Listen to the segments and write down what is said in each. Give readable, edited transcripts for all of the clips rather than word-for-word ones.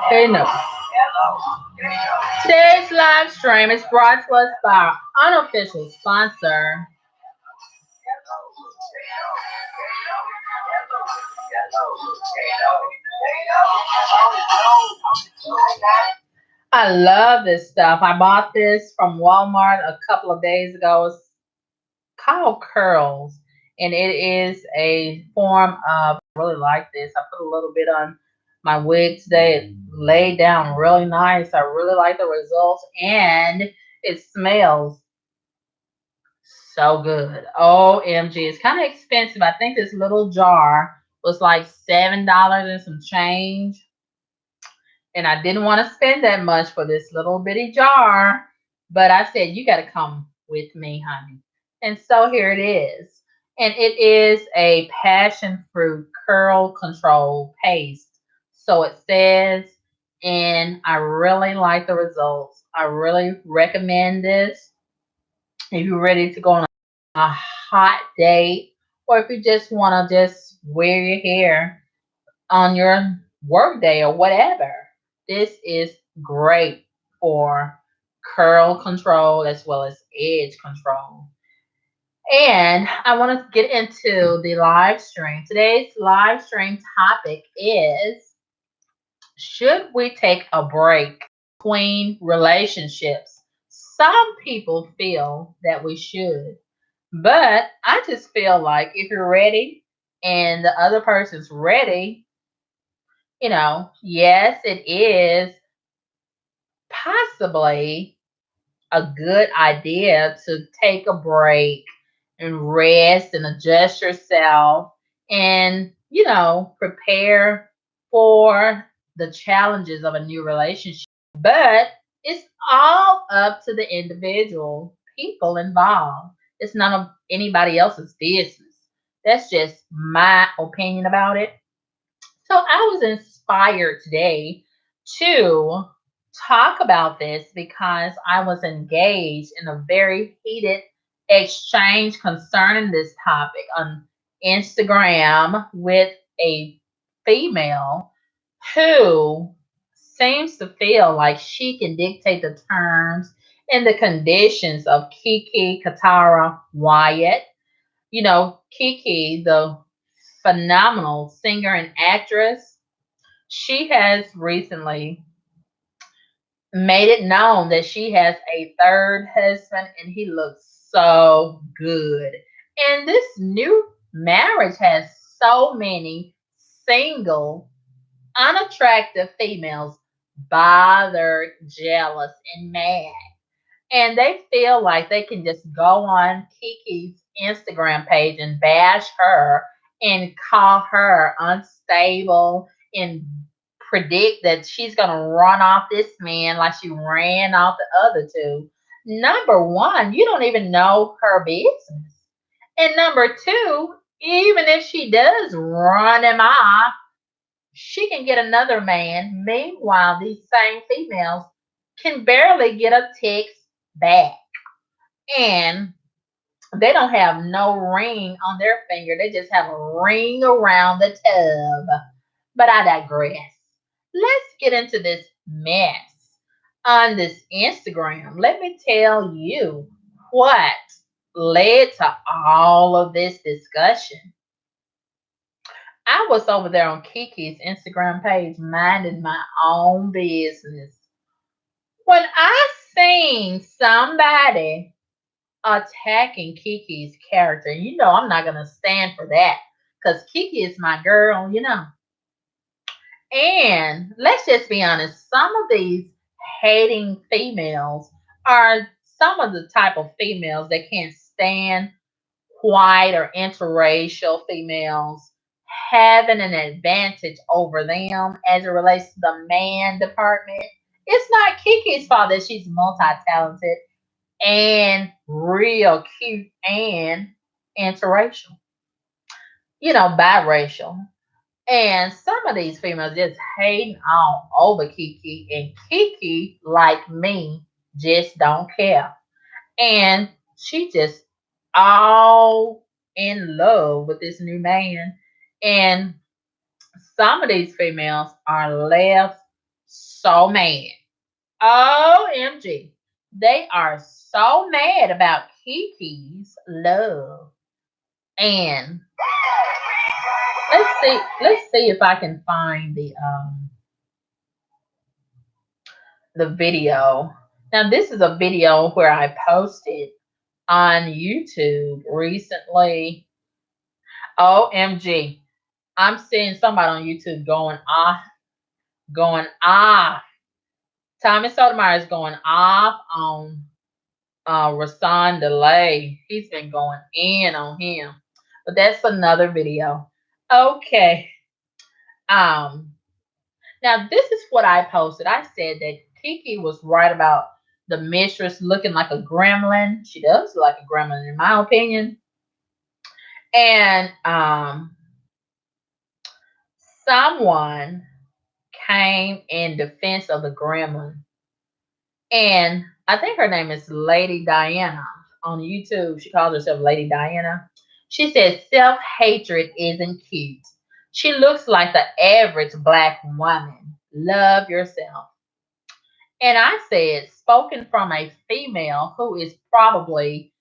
They know. Today's live stream is brought to us by our unofficial sponsor. I love this stuff. I bought this from Walmart a couple of days ago. It's called Curls, and it is a form of. I really like this. I put a little bit on my wig today. It laid down really nice. I really like the results, and it smells so good. OMG. It's kind of expensive. I think this little jar was like $7 and some change. And I didn't want to spend that much for this little bitty jar. But I said, you got to come with me, honey. And so here it is. And it is a passion fruit curl control paste. So it says, and I really like the results. I really recommend this if you're ready to go on a hot date, or if you just want to just wear your hair on your work day or whatever. This is great for curl control as well as edge control. And I want to get into the live stream. Today's live stream topic is, should we take a break between relationships? Some people feel that we should. But I just feel like if you're ready and the other person's ready, yes, it is possibly a good idea to take a break and rest and adjust yourself and, prepare for the challenges of a new relationship. But it's all up to the individual people involved. It's none of anybody else's business. That's just my opinion about it. So I was inspired today to talk about this because I was engaged in a very heated exchange concerning this topic on Instagram with a female who seems to feel like she can dictate the terms and the conditions of Kiki Katara Wyatt. Kiki, the phenomenal singer and actress, she has recently made it known that she has a third husband and he looks so good. And this new marriage has so many single, unattractive females bothered, jealous, and mad. And they feel like they can just go on Kiki's Instagram page and bash her and call her unstable and predict that she's going to run off this man like she ran off the other two. Number one, you don't even know her business. And number two, even if she does run him off, she can get another man. Meanwhile, these same females can barely get a text back. And they don't have no ring on their finger. They just have a ring around the tub. But I digress. Let's get into this mess on this Instagram. Let me tell you what led to all of this discussion. I was over there on Kiki's Instagram page minding my own business when I seen somebody attacking Kiki's character. I'm not gonna stand for that because Kiki is my girl. And let's just be honest, some of these hating females are some of the type of females that can't stand white or interracial females having an advantage over them as it relates to the man department. It's not Kiki's fault that she's multi-talented and real cute and interracial, biracial. And some of these females just hating all over Kiki, and Kiki, like me, just don't care. And she just all in love with this new man. And some of these females are left so mad. OMG. They are so mad about Kiki's love. And let's see if I can find the video. Now this is a video where I posted on YouTube recently. OMG. I'm seeing somebody on YouTube going off. Tommy Sotomayor is going off on Rasan Delay. He's been going in on him. But that's another video. Okay. Um Now this is what I posted. I said that Kiki was right about the mistress looking like a gremlin. She does look like a gremlin in my opinion. And someone came in defense of the gremlin. And I think her name is Lady Diana on YouTube. She calls herself Lady Diana. She says self hatred isn't cute. She looks like the average black woman. Love yourself. And I said, spoken from a female who is probably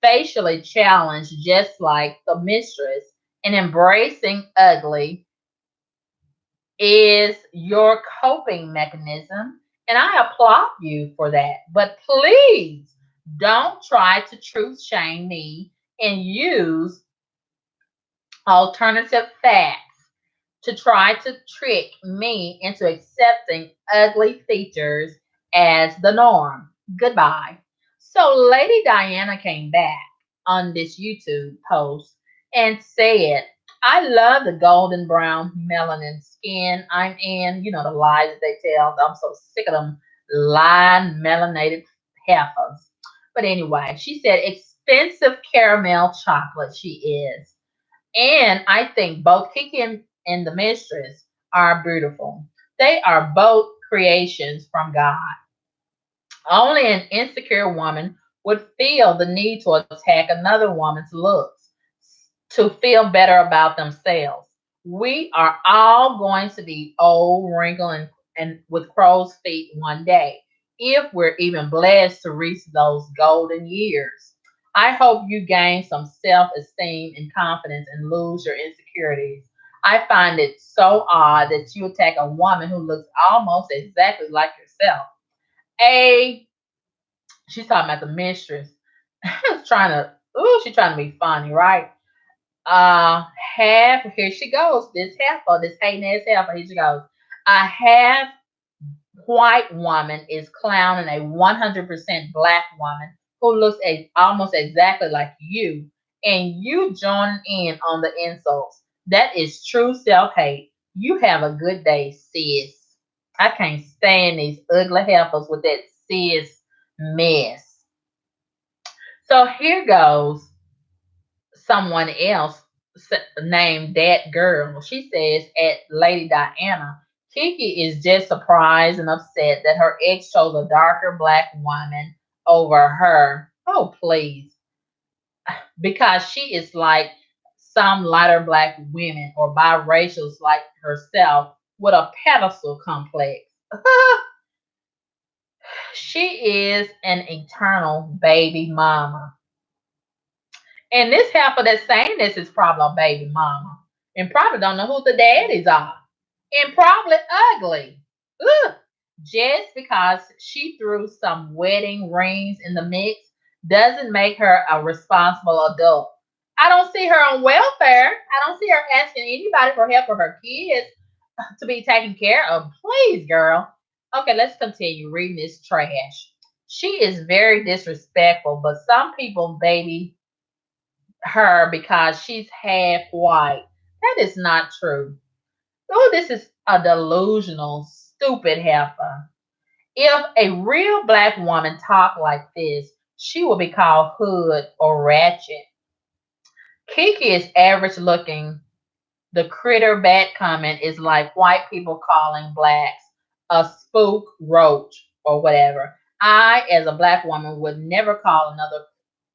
facially challenged, just like the mistress, and embracing ugly is your coping mechanism, and I applaud you for that. But please don't try to truth shame me and use alternative facts to try to trick me into accepting ugly features as the norm. Goodbye. So, Lady Diana came back on this YouTube post and said, I love the golden brown melanin skin I'm in. You know, the lies that they tell. I'm so sick of them lying melanated heifers. But anyway, she said, expensive caramel chocolate she is. And I think both Kiki and the mistress are beautiful. They are both creations from God. Only an insecure woman would feel the need to attack another woman's looks to feel better about themselves. We are all going to be old, wrinkled, and with crow's feet one day, if we're even blessed to reach those golden years. I hope you gain some self esteem and confidence and lose your insecurities. I find it so odd that you attack a woman who looks almost exactly like yourself. A She's talking about the mistress. trying to She's trying to be funny, right? Half Here she goes. This heifer, this hating ass heifer, here she goes. A half white woman is clowning a 100% black woman who looks almost exactly like you, and you join in on the insults. That is true self hate. You have a good day, sis. I can't stand these ugly heifers with that sis mess. So here goes someone else named that girl. She says at Lady Diana, Kiki is just surprised and upset that her ex chose a darker black woman over her. Oh, please. Because she is like some lighter black women or biracials like herself with a pedestal complex. She is an eternal baby mama. And this heifer that's saying this is probably a baby mama. And probably don't know who the daddies are. And probably ugly. Ugh. Just because she threw some wedding rings in the mix doesn't make her a responsible adult. I don't see her on welfare. I don't see her asking anybody for help for her kids to be taken care of. Please, girl. Okay, let's continue reading this trash. She is very disrespectful, but some people, baby, her because she's half white. That is not true. Oh, this is a delusional, stupid heifer. If a real black woman talked like this, she would be called hood or ratchet. Kiki is average looking. The critter bat comment is like white people calling blacks a spook roach or whatever. I, as a black woman, would never call another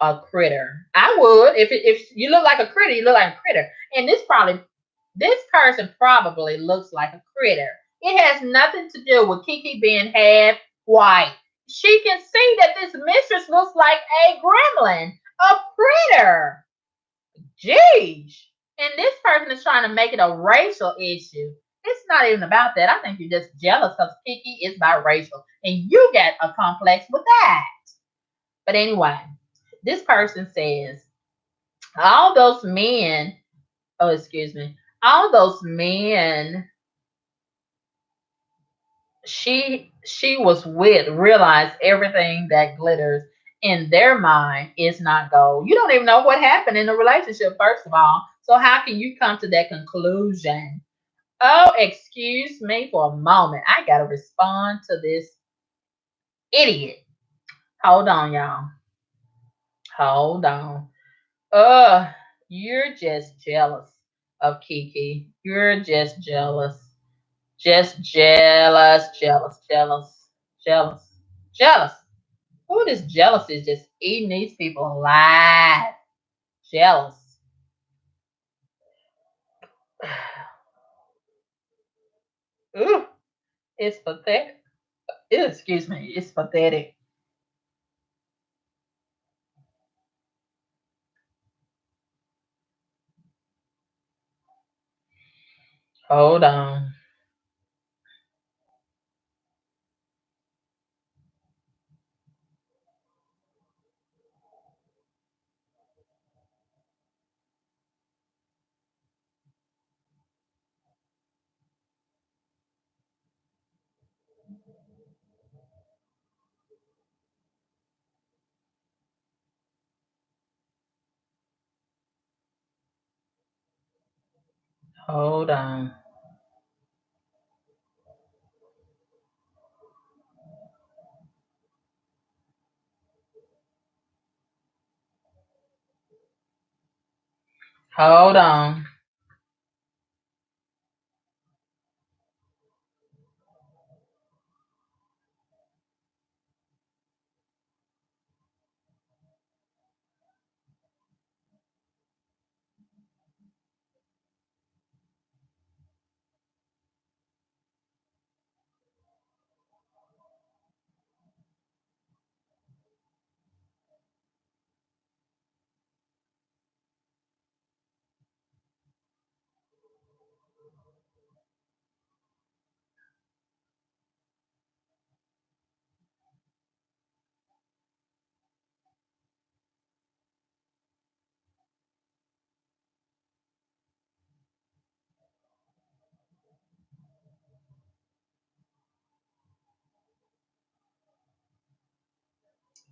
a critter. I would if you look like a critter, you look like a critter. And this person probably looks like a critter. It has nothing to do with Kiki being half white. She can see that this mistress looks like a gremlin, a critter. Jeez. And this person is trying to make it a racial issue. It's not even about that. I think you're just jealous because Kiki is biracial and you get a complex with that. But anyway, this person says, all those men, oh, excuse me, all those men she was with realize everything that glitters in their mind is not gold. You don't even know what happened in the relationship, first of all. So how can you come to that conclusion? Oh, excuse me for a moment. I gotta respond to this idiot. Hold on, y'all. Hold on. Uh, you're just jealous of Kiki. You're just jealous. Just jealous, jealous, jealous, jealous, jealous. Who this jealousy is just eating these people alive. Jealous. Ooh, it's pathetic. Ew, excuse me, it's pathetic. Hold on. Hold on. Hold on.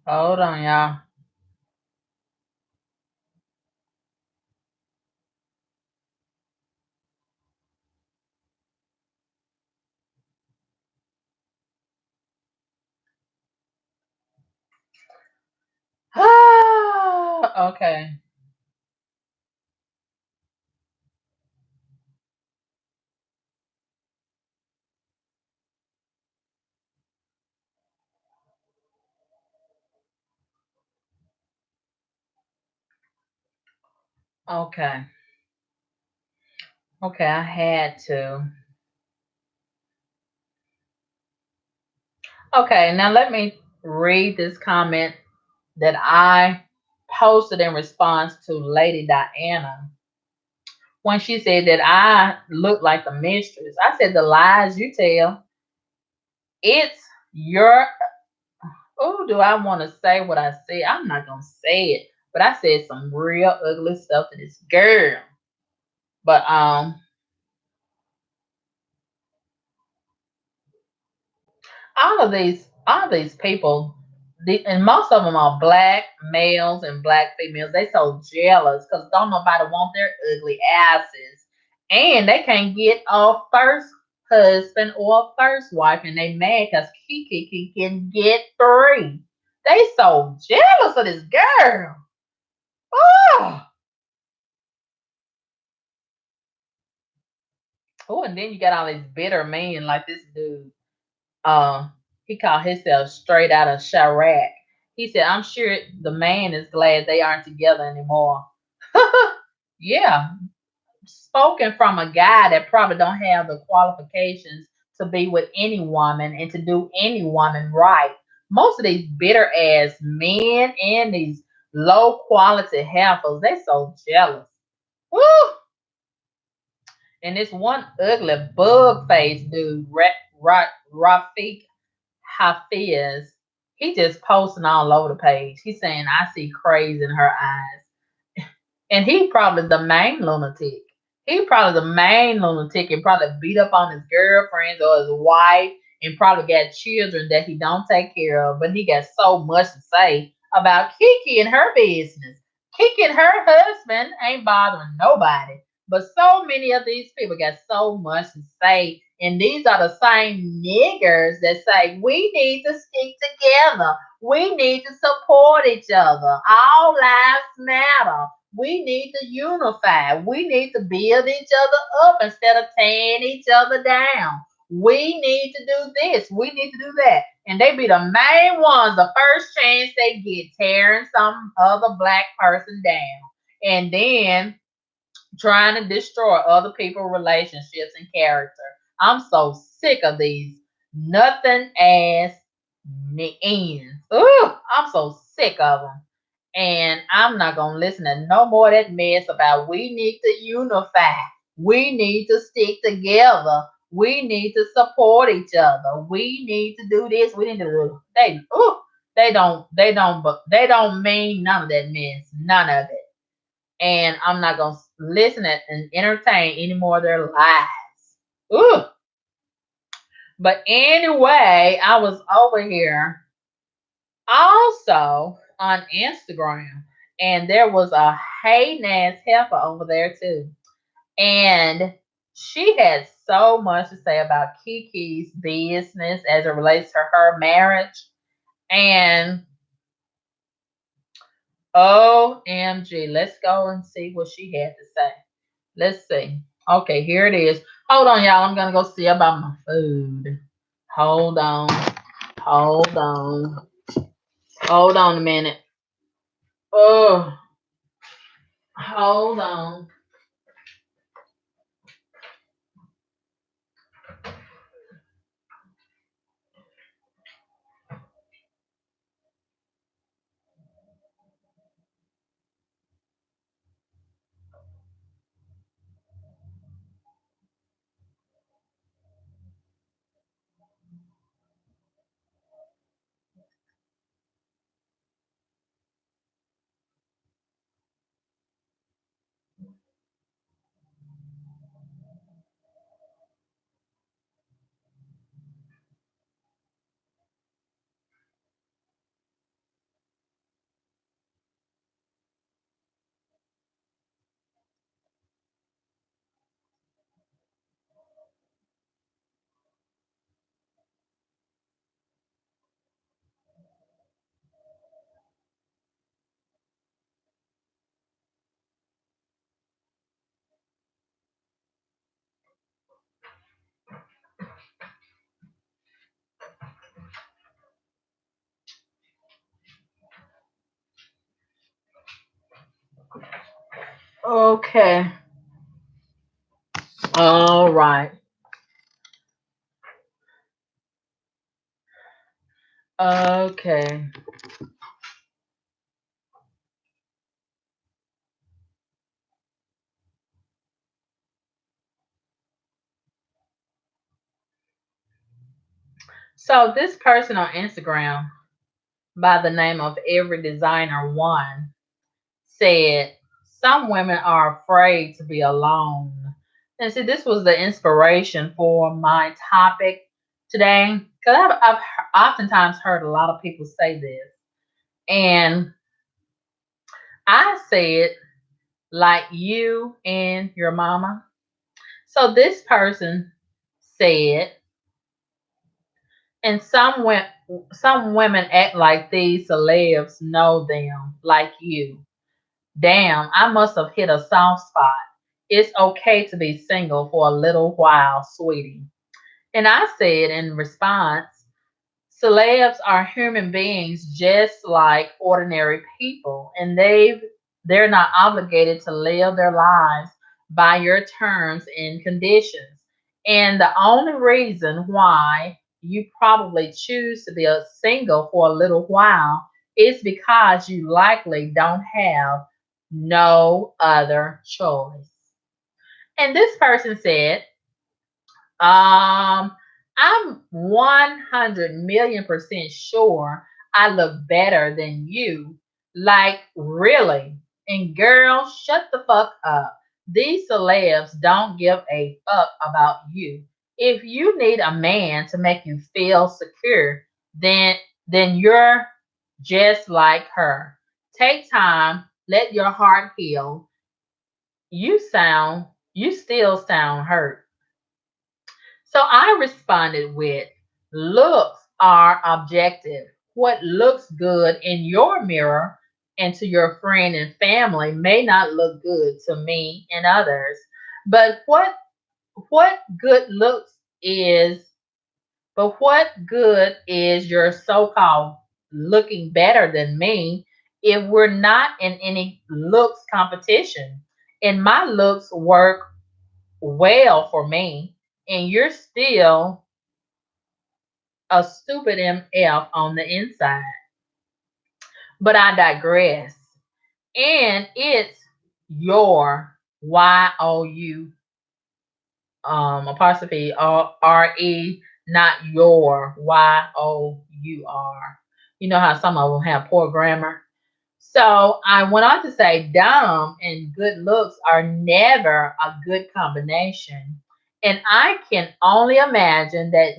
Hold on, y'all. Okay. Okay. Okay, I had to. Okay, now let me read this comment that I posted in response to Lady Diana when she said that I look like a mistress. I said the lies you tell, it's your, oh, do I want to say what I said? I'm not gonna say it, but I said some real ugly stuff to this girl. But all of these people, and most of them are black males and black females. They so jealous because don't nobody want their ugly asses, and they can't get a first husband or a first wife, and they mad because Kiki can get three. They so jealous of this girl. Oh, oh, and then you got all these bitter men like this dude. Uh, he called himself straight out of Chirac. He said, I'm sure the man is glad they aren't together anymore. Yeah, spoken from a guy that probably don't have the qualifications to be with any woman and to do any woman right. Most of these bitter ass men and these low quality heifers, they so jealous. Woo! And this one ugly bug faced dude, Rafiq Hafiz, he just posting all over the page. He's saying, I see crazy in her eyes. And he probably the main lunatic. He probably the main lunatic and probably beat up on his girlfriends or his wife and probably got children that he don't take care of. But he got so much to say about Kiki and her business. Kiki and her husband ain't bothering nobody. But so many of these people got so much to say. And these are the same niggers that say we need to stick together. We need to support each other. All lives matter. We need to unify. We need to build each other up instead of tearing each other down. We need to do this. We need to do that. And they be the main ones, the first chance they get, tearing some other black person down. And then trying to destroy other people's relationships and character. I'm so sick of these nothing ass ends. Ooh, I'm so sick of them. And I'm not going to listen to no more of that mess about we need to unify. We need to stick together. We need to support each other. We need to do this. We need to do they don't mean none of that mess. None of it. And I'm not gonna listen and entertain any more of their lies. Ooh. But anyway, I was over here also on Instagram, and there was a hating ass heifer over there too. And she had so much to say about Kiki's business as it relates to her marriage. And OMG, let's go and see what she had to say. Let's see. Okay, here it is. Hold on, y'all. I'm gonna go see about my food. Hold on. Hold on. Hold on a minute. Oh, hold on. Okay. All right. Okay. So this person on Instagram by the name of Every Designer One said, some women are afraid to be alone. And see, this was the inspiration for my topic today. Because I've oftentimes heard a lot of people say this. And I said, like you and your mama. So this person said, and some women act like these celebs know them, like you. Damn, I must have hit a soft spot. It's okay to be single for a little while, sweetie. And I said in response, celebs are human beings just like ordinary people, and they're not obligated to live their lives by your terms and conditions. And the only reason why you probably choose to be a single for a little while is because you likely don't have no other choice. And this person said, I'm 100 million percent sure I look better than you. Like, really? And girl, shut the fuck up. These celebs don't give a fuck about you. If you need a man to make you feel secure, then then you're just like her. Take time, let your heart heal. You still sound hurt. So I responded with, looks are objective. What looks good in your mirror and to your friend and family may not look good to me and others. But what good looks is what good is your so-called looking better than me if we're not in any looks competition? And my looks work well for me, and you're still a stupid MF on the inside. But I digress. And it's your YOU apostrophe RE, not your YOUR. You know how some of them have poor grammar. So I went on to say dumb and good looks are never a good combination. And I can only imagine that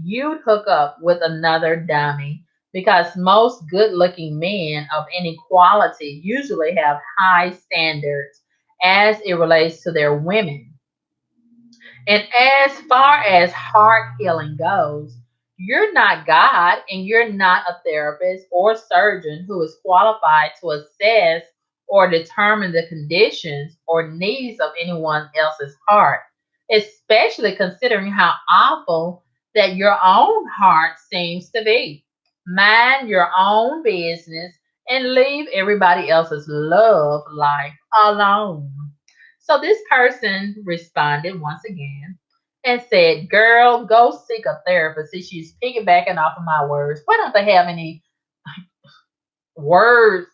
you'd hook up with another dummy because most good looking men of any quality usually have high standards as it relates to their women. And as far as heart healing goes, you're not God and you're not a therapist or surgeon who is qualified to assess or determine the conditions or needs of anyone else's heart, especially considering how awful that your own heart seems to be. Mind your own business and leave everybody else's love life alone. So this person responded once again and said, girl, go seek a therapist. See, she's piggybacking off of my words. Why don't they have any words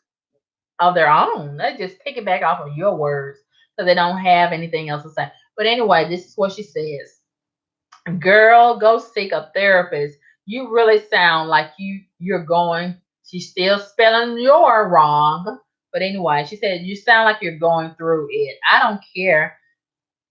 of their own? They just piggyback off of your words so they don't have anything else to say. But anyway, this is what she says. Girl, go seek a therapist. You really sound like you're going. She's still spelling your wrong. But anyway, she said you sound like you're going through it. I don't care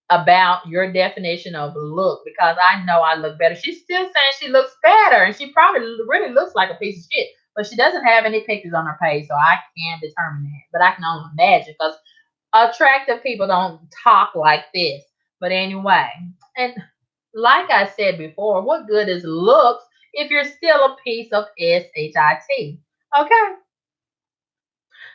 about your definition of look because I know I look better. She's still saying she looks better, and she probably really looks like a piece of shit. But she doesn't have any pictures on her page, so I can't determine that. But I can only imagine because attractive people don't talk like this. But anyway, and like I said before, what good is looks if you're still a piece of shit? Okay.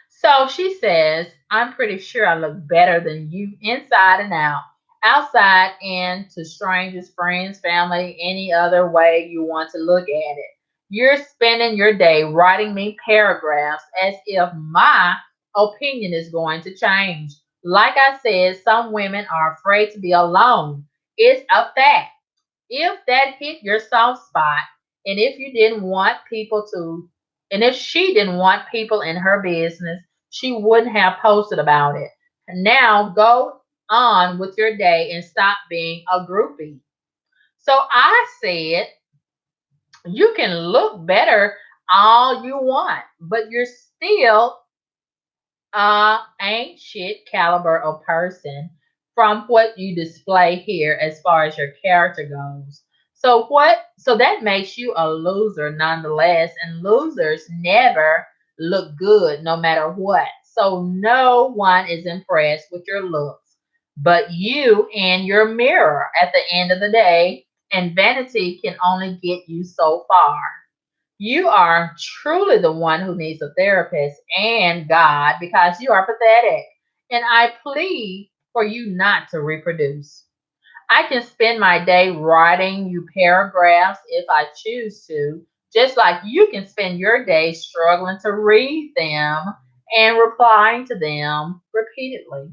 So she says, I'm pretty sure I look better than you inside and out, outside and to strangers, friends, family, any other way you want to look at it. You're spending your day writing me paragraphs as if my opinion is going to change. Like I said, some women are afraid to be alone. It's a fact. If that hit your soft spot, and if you didn't want people to, and if she didn't want people in her business, she wouldn't have posted about it. Now go on with your day and stop being a groupie. So I said, you can look better all you want, but you're still ain't shit caliber of person from what you display here as far as your character goes. So that makes you a loser nonetheless, and losers never look good no matter what. So no one is impressed with your looks but you and your mirror at the end of the day, and vanity can only get you so far. You are truly the one who needs a therapist and God because you are pathetic. And I plead for you not to reproduce. I can spend my day writing you paragraphs if I choose to, just like you can spend your day struggling to read them and replying to them repeatedly.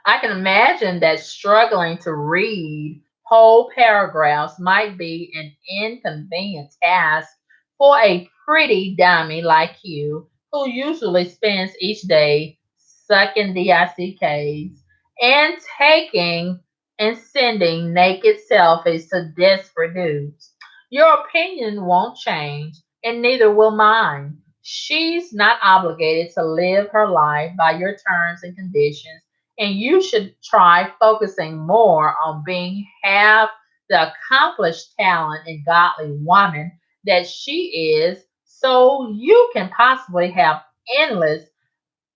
I can imagine that struggling to read Whole paragraphs might be an inconvenient task for a pretty dummy like you, who usually spends each day sucking DICKs and taking and sending naked selfies to desperate dudes. Your opinion won't change, and neither will mine. She's not obligated to live her life by your terms and conditions, and you should try focusing more on being half the accomplished talent and godly woman that she is, so you can possibly have endless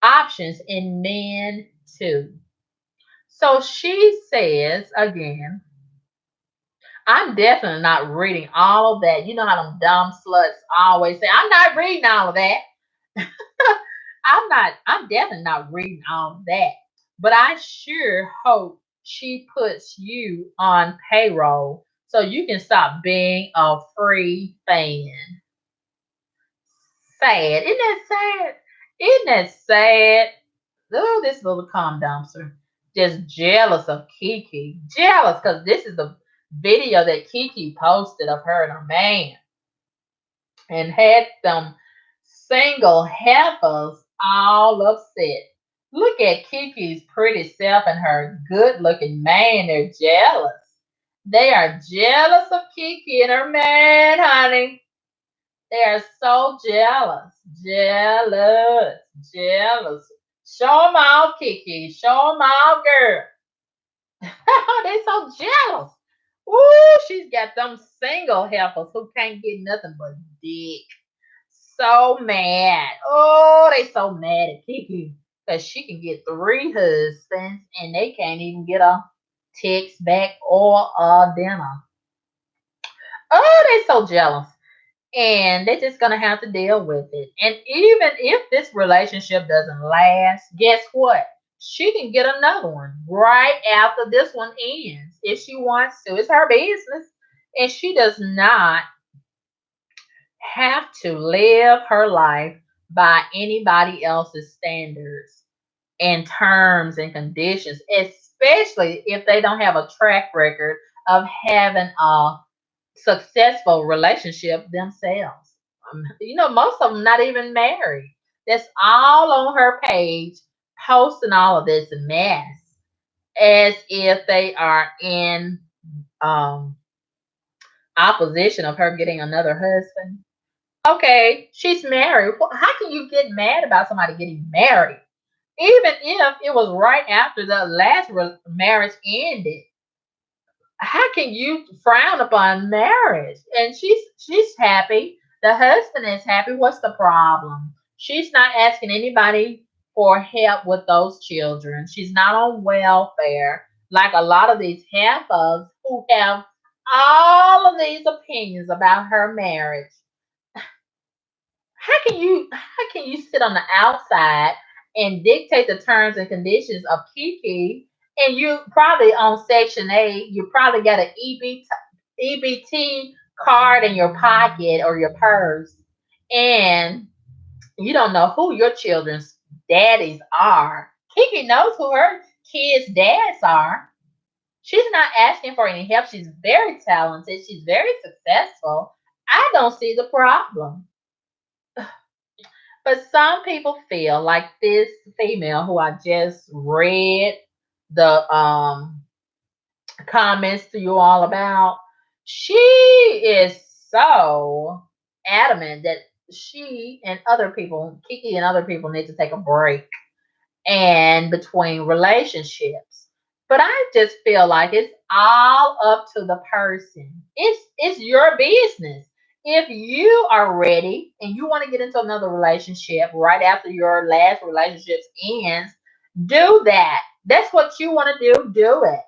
options in men too. So she says again, I'm definitely not reading all of that. You know how them dumb sluts always say, I'm not reading all of that. I'm definitely not reading all of that. But I sure hope she puts you on payroll so you can stop being a free fan. Sad. Isn't that sad? Isn't that sad? Oh, this little calm dumpster. Just jealous of Kiki. Jealous because this is the video that Kiki posted of her and her man and had them single heifers all upset. Look at Kiki's pretty self and her good looking man. They're jealous. They are jealous of Kiki and her man, honey. They are so jealous. Jealous. Jealous. Show them all, Kiki. Show them all, girl. They so jealous. Ooh, she's got them single heifers who can't get nothing but dick. So mad. Oh, they so mad at Kiki because she can get three husbands and they can't even get a text back or a dinner. Oh, they so jealous. And they're just gonna have to deal with it. And even if this relationship doesn't last, guess what? She can get another one right after this one ends if she wants to. It's her business. And she does not have to live her life by anybody else's standards and terms and conditions, especially if they don't have a track record of having a successful relationship themselves. Most of them not even married. That's all on her page, posting all of this mess as if they are in um, opposition of her getting another husband. Okay, she's married. How can you get mad about somebody getting married? Even if it was right after the last marriage ended, how can you frown upon marriage? And she's happy. The husband is happy. What's the problem? She's not asking anybody for help with those children. She's not on welfare like a lot of these heifers who have all of these opinions about her marriage. How can you sit on the outside and dictate the terms and conditions of Kiki, and you probably on Section 8, you probably got an EBT card in your pocket or your purse, and you don't know who your children's daddies are. Kiki knows who her kids' dads are. She's not asking for any help. She's very talented. She's very successful. I don't see the problem. But some people feel like this female who I just read the comments to you all about, she is so adamant that she and other people, Kiki and other people, need to take a break and between relationships. But I just feel like it's all up to the person. It's your business. If you are ready and you want to get into another relationship right after your last relationship ends, do that. That's what you want to do. Do it.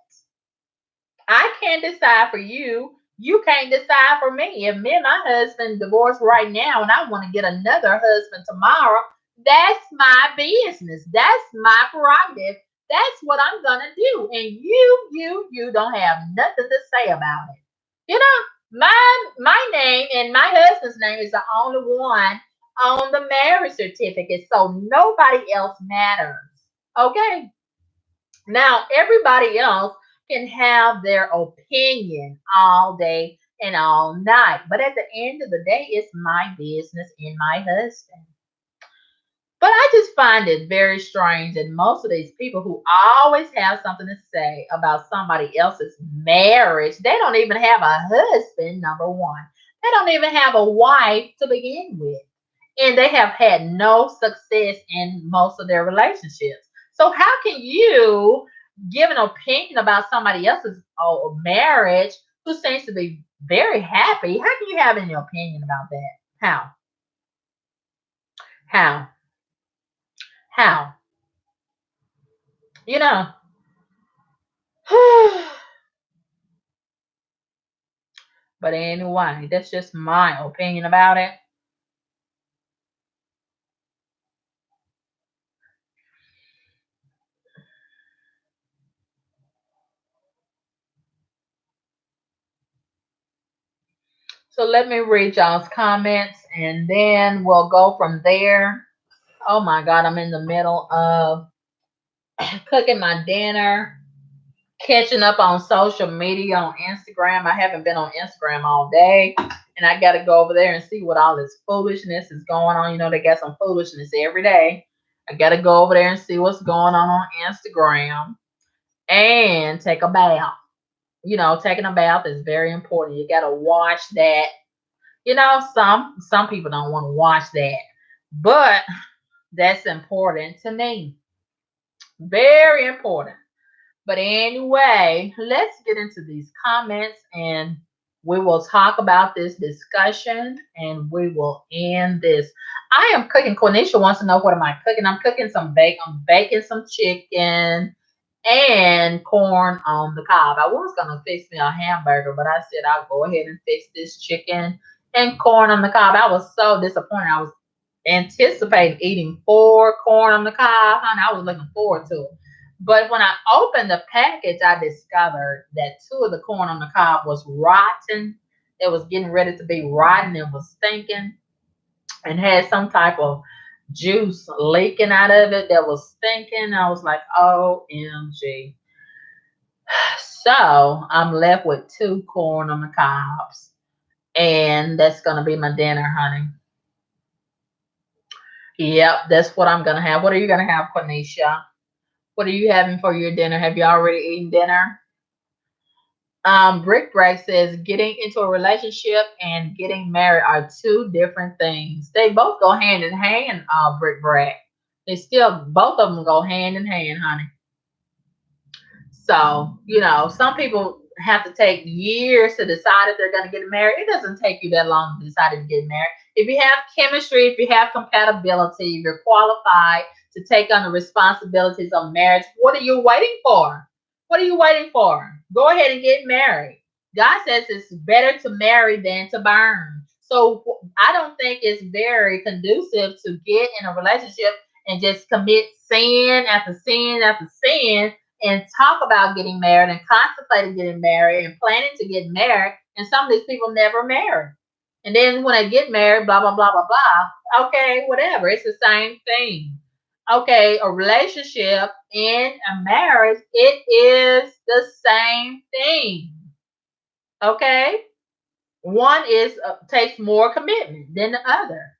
I can't decide for you. You can't decide for me. If me and my husband divorced right now and I want to get another husband tomorrow, that's my business. That's my prerogative. That's what I'm gonna do. And you don't have nothing to say about it. You know, my name and my husband's name is the only one on the marriage certificate, so nobody else matters. Okay. Now, everybody else can have their opinion all day and all night. But at the end of the day, it's my business and my husband. But I just find it very strange that most of these people who always have something to say about somebody else's marriage, they don't even have a husband, number one. They don't even have a wife to begin with. And they have had no success in most of their relationships. So, how can you give an opinion about somebody else's marriage who seems to be very happy? How can you have any opinion about that? How? How? How? You know, but anyway, that's just my opinion about it. So let me read y'all's comments and then we'll go from there. Oh my God, I'm in the middle of cooking my dinner, catching up on social media on Instagram. I haven't been on Instagram all day and I got to go over there and see what all this foolishness is going on. You know, they got some foolishness every day. I got to go over there and see what's going on Instagram and take a bath. You know, taking a bath is very important. You got to wash that. You know, some people don't want to wash that, but that's important to me. Very important. But anyway, let's get into these comments and we will talk about this discussion and we will end this. I am cooking. Cornisha wants to know what am I cooking? I'm cooking some bacon. I'm baking some chicken and corn on the cob. I was gonna fix me a hamburger, but I said I'll go ahead and fix this chicken and corn on the cob. I was so disappointed. I was anticipating eating four corn on the cob. Honey, I was looking forward to it. But when I opened the package, I discovered that two of the corn on the cob was rotten. It was getting ready to be rotten. It was stinking and had some type of juice leaking out of it that was stinking. I was like, OMG. So I'm left with two corn on the cobs. And that's going to be my dinner, honey. Yep, that's what I'm going to have. What are you going to have, Quenisha? What are you having for your dinner? Have you already eaten dinner? Brick Break says getting into a relationship and getting married are two different things. They both go hand in hand, Brick Break. They still, both of them go hand in hand, honey. So, you know, some people have to take years to decide if they're going to get married. It doesn't take you that long to decide to get married. If you have chemistry, if you have compatibility, if you're qualified to take on the responsibilities of marriage, what are you waiting for? What are you waiting for? Go ahead and get married. God says it's better to marry than to burn. So I don't think it's very conducive to get in a relationship and just commit sin after sin after sin and talk about getting married and contemplating getting married and planning to get married. And some of these people never marry. And then when they get married, blah, blah, blah, blah, blah. Okay, whatever. It's the same thing. Okay, a relationship and a marriage, it is the same thing. Okay? One is takes more commitment than the other.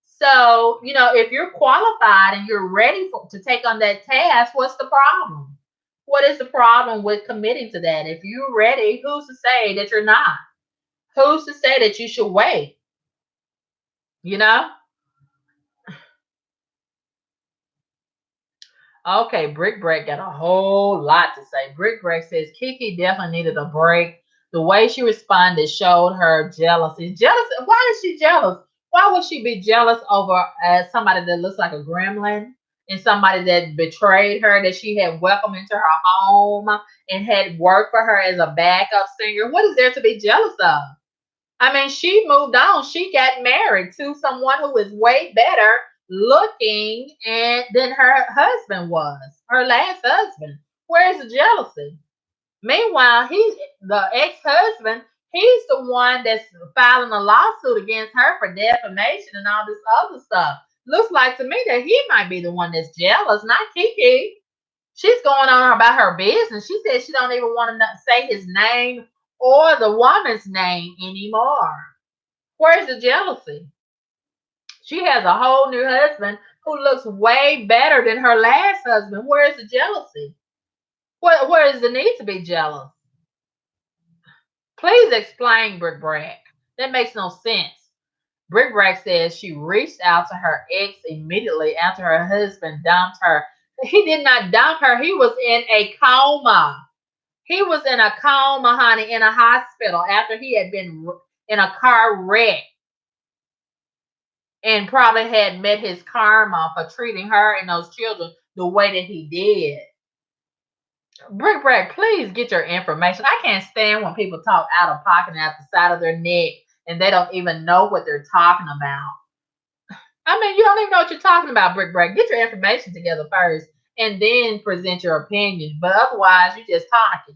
So, you know, if you're qualified and you're ready to take on that task, what's the problem? What is the problem with committing to that? If you're ready, who's to say that you're not? Who's to say that you should wait? You know? Okay, Brick Break got a whole lot to say. Brick Break says Kiki definitely needed a break. The way she responded showed her jealousy. Jealous? Why is she jealous? Why would she be jealous over somebody that looks like a gremlin and somebody that betrayed her, that she had welcomed into her home and had worked for her as a backup singer? What is there to be jealous of? I mean, she moved on. She got married to someone who is way better looking and than her husband was, her last husband. Where's the jealousy? Meanwhile, the ex-husband. He's the one that's filing a lawsuit against her for defamation and all this other stuff. Looks like to me that he might be the one that's jealous, not Kiki. She's going on about her business. She said she don't even want to say his name or the woman's name anymore. Where's the jealousy? She has a whole new husband who looks way better than her last husband. Where's the jealousy? Where is the need to be jealous? Please explain, Brick Brack. That makes no sense. Brick Brack says she reached out to her ex immediately after her husband dumped her. He did not dump her. He was in a coma. He was in a coma, honey, in a hospital after he had been in a car wreck and probably had met his karma for treating her and those children the way that he did. Brick Brack, please get your information. I can't stand when people talk out of pocket and out the side of their neck and they don't even know what they're talking about. I mean, you don't even know what you're talking about, Brick Brack. Get your information together first and then present your opinion. But otherwise, you're just talking.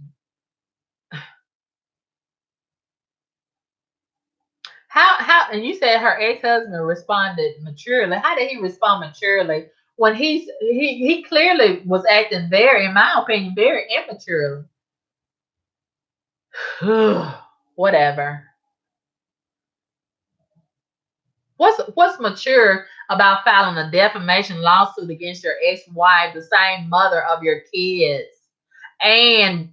And you said her ex-husband responded maturely. How did he respond maturely when he clearly was acting very, in my opinion, very immaturely? Whatever. What's mature about filing a defamation lawsuit against your ex-wife, the same mother of your kids, and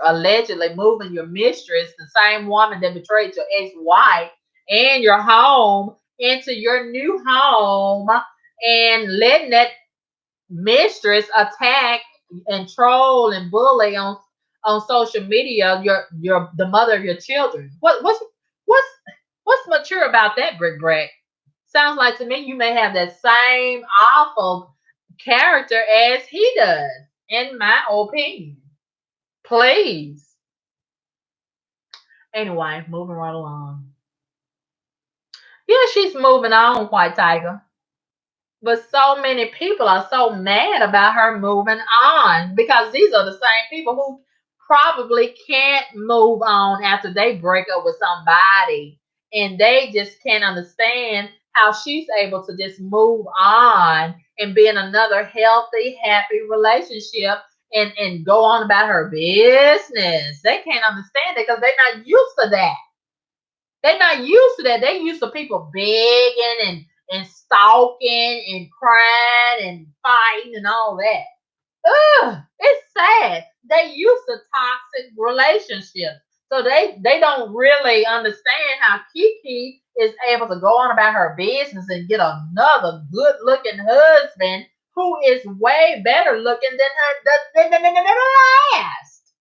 allegedly moving your mistress, the same woman that betrayed your ex-wife, and your home into your new home, and letting that mistress attack and troll and bully on social media the mother of your children? What's what's mature about that, Brick Brack? Sounds like to me you may have that same awful character as he does, in my opinion. Please. Anyway, moving right along. Yeah, she's moving on, White Tiger. But so many people are so mad about her moving on because these are the same people who probably can't move on after they break up with somebody. And they just can't understand how she's able to just move on and be in another healthy, happy relationship and go on about her business. They can't understand it because they're not used to that. They're not used to that. They used to people begging and stalking and crying and fighting and all that. Ugh, it's sad. They used to toxic relationships. So they don't really understand how Kiki is able to go on about her business and get another good looking husband who is way better looking than the last.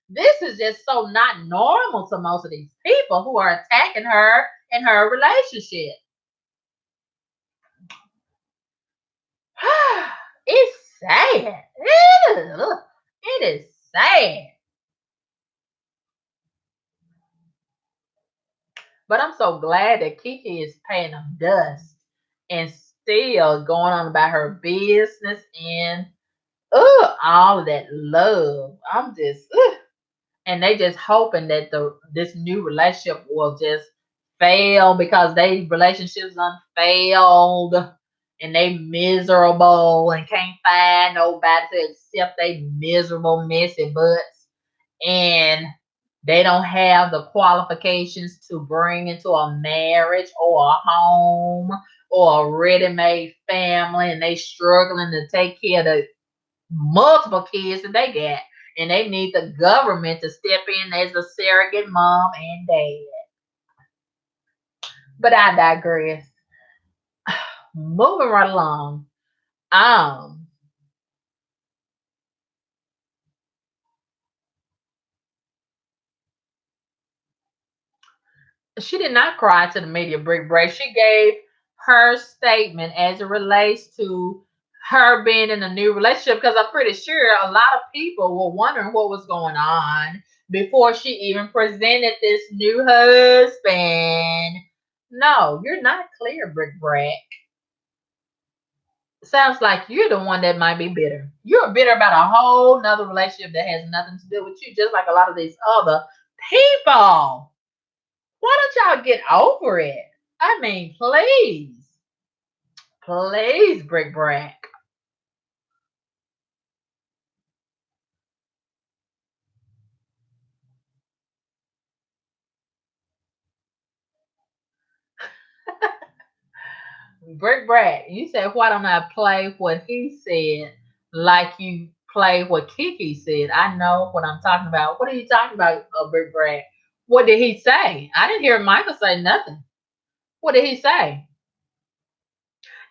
This is just so not normal to most of these people who are attacking her and her relationship. It's sad. It is sad. But I'm so glad that Kiki is paying them dust and still going on about her business and all of that love. I'm just and they just hoping that this new relationship will just fail because they relationships unfailed and they miserable and can't find nobody to accept they miserable messy butts and they don't have the qualifications to bring into a marriage or a home or a ready-made family and they struggling to take care of the multiple kids that they got and they need the government to step in as a surrogate mom and dad. But I digress. Moving right along. Um, she did not cry to the media Brick Break. She gave her statement as it relates to her being in a new relationship because I'm pretty sure a lot of people were wondering what was going on before she even presented this new husband. No, you're not clear, Brick Brack. Sounds like you're the one that might be bitter. You're bitter about a whole nother relationship that has nothing to do with you, just like a lot of these other people. Why don't y'all get over it? I mean, please. Please, Brick Brack. Brick Brad, you said, why don't I play what he said like you play what Kiki said? I know what I'm talking about. What are you talking about, Brick Brad? What did he say? I didn't hear Michael say nothing. What did he say?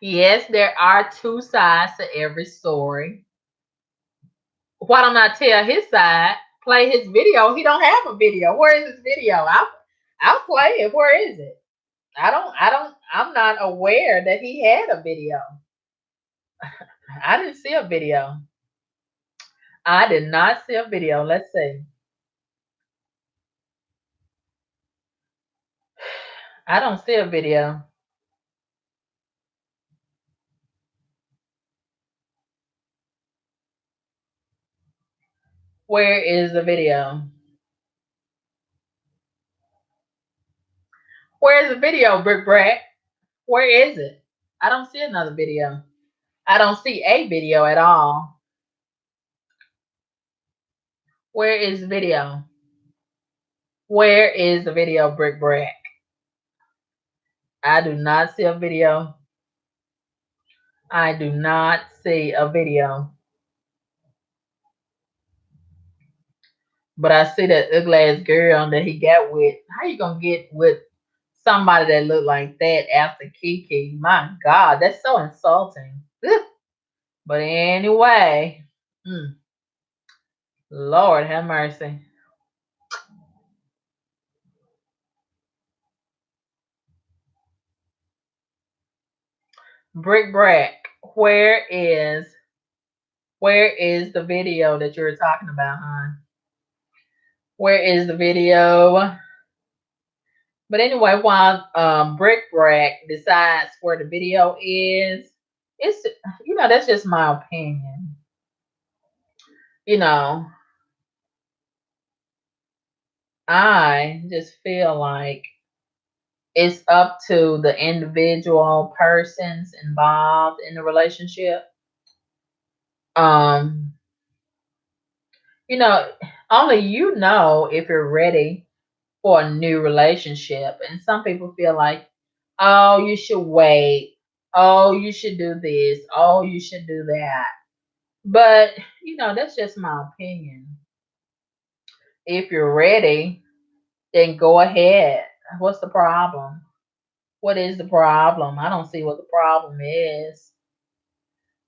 Yes, there are two sides to every story. Why don't I tell his side? Play his video. He don't have a video. Where is his video? I'll play it. Where is it? I'm not aware that he had a video. I didn't see a video. I did not see a video. Let's see. I don't see a video. Where is the video? Where is the video, Brick Brat? Where is it? I don't see another video. I don't see a video at all. Where is the video? Where is the video, Brick Brat? I do not see a video. I do not see a video. But I see that ugly ass girl that he got with. How you gonna get with somebody that look like that after Kiki? My God, that's so insulting. Ugh. But anyway, mm, Lord have mercy. Brick Brack, where is the video that you were talking about, hon? Where is the video? But anyway, while Brick Brack decides where the video is, it's that's just my opinion. You know, I just feel like it's up to the individual persons involved in the relationship. Um, you know, only you know if you're ready for a new relationship. And some people feel like, oh, you should wait. Oh, you should do this. Oh, you should do that. But, that's just my opinion. If you're ready, then go ahead. What's the problem? What is the problem? I don't see what the problem is.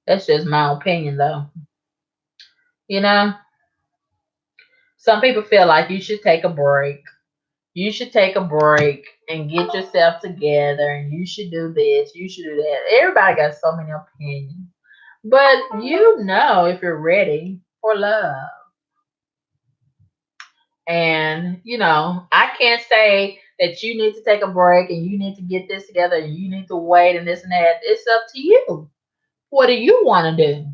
That's just my opinion, though. You know, some people feel like you should take a break. You should take a break and get yourself together, and you should do this, you should do that. Everybody got so many opinions. But if you're ready for love. And, I can't say that you need to take a break and you need to get this together and you need to wait and this and that. It's up to you. What do you want to do?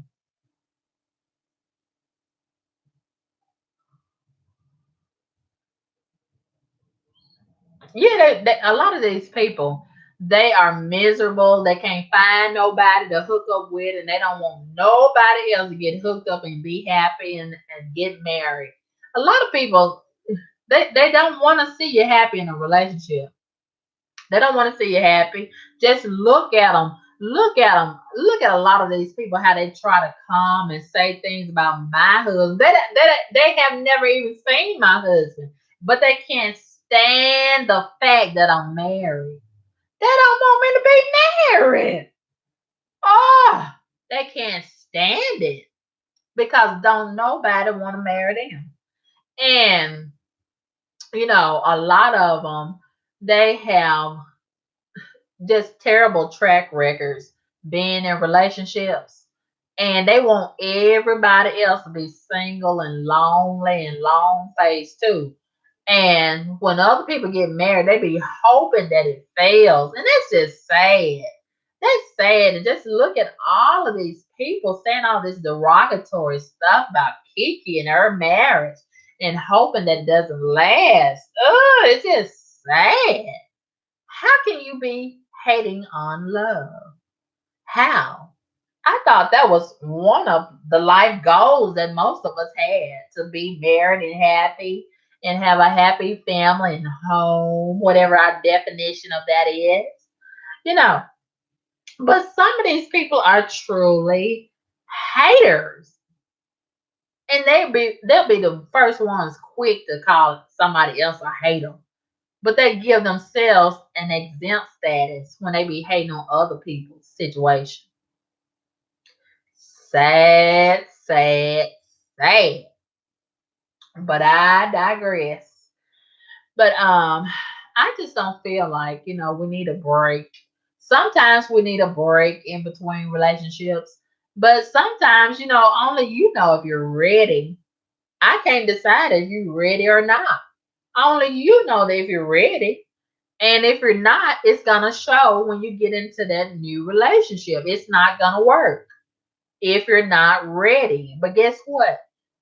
Yeah, a lot of these people, they are miserable. They can't find nobody to hook up with, and they don't want nobody else to get hooked up and be happy and get married. A lot of people, they don't want to see you happy in a relationship. They don't want to see you happy. Just look at them. Look at them. Look at a lot of these people, how they try to come and say things about my husband. They have never even seen my husband, but they can't stand the fact that I'm married. They don't want me to be married. Oh, they can't stand it because don't nobody want to marry them. And, a lot of them, they have just terrible track records being in relationships. And they want everybody else to be single and lonely and long faced too. And when other people get married, they be hoping that it fails. And that's just sad. That's sad. And just look at all of these people saying all this derogatory stuff about Kiki and her marriage and hoping that it doesn't last. Oh, it's just sad. How can you be hating on love? How? I thought that was one of the life goals that most of us had, to be married and happy and have a happy family and home, whatever our definition of that is. You know, But some of these people are truly haters. And they'll be the first ones quick to call somebody else a hater. But they give themselves an exempt status when they be hating on other people's situation. Sad, sad, sad. But I digress. But I just don't feel like, we need a break. Sometimes we need a break in between relationships. But sometimes, only you know if you're ready. I can't decide if you're ready or not. Only you know that if you're ready. And if you're not, it's gonna show when you get into that new relationship. It's not gonna work if you're not ready. But guess what?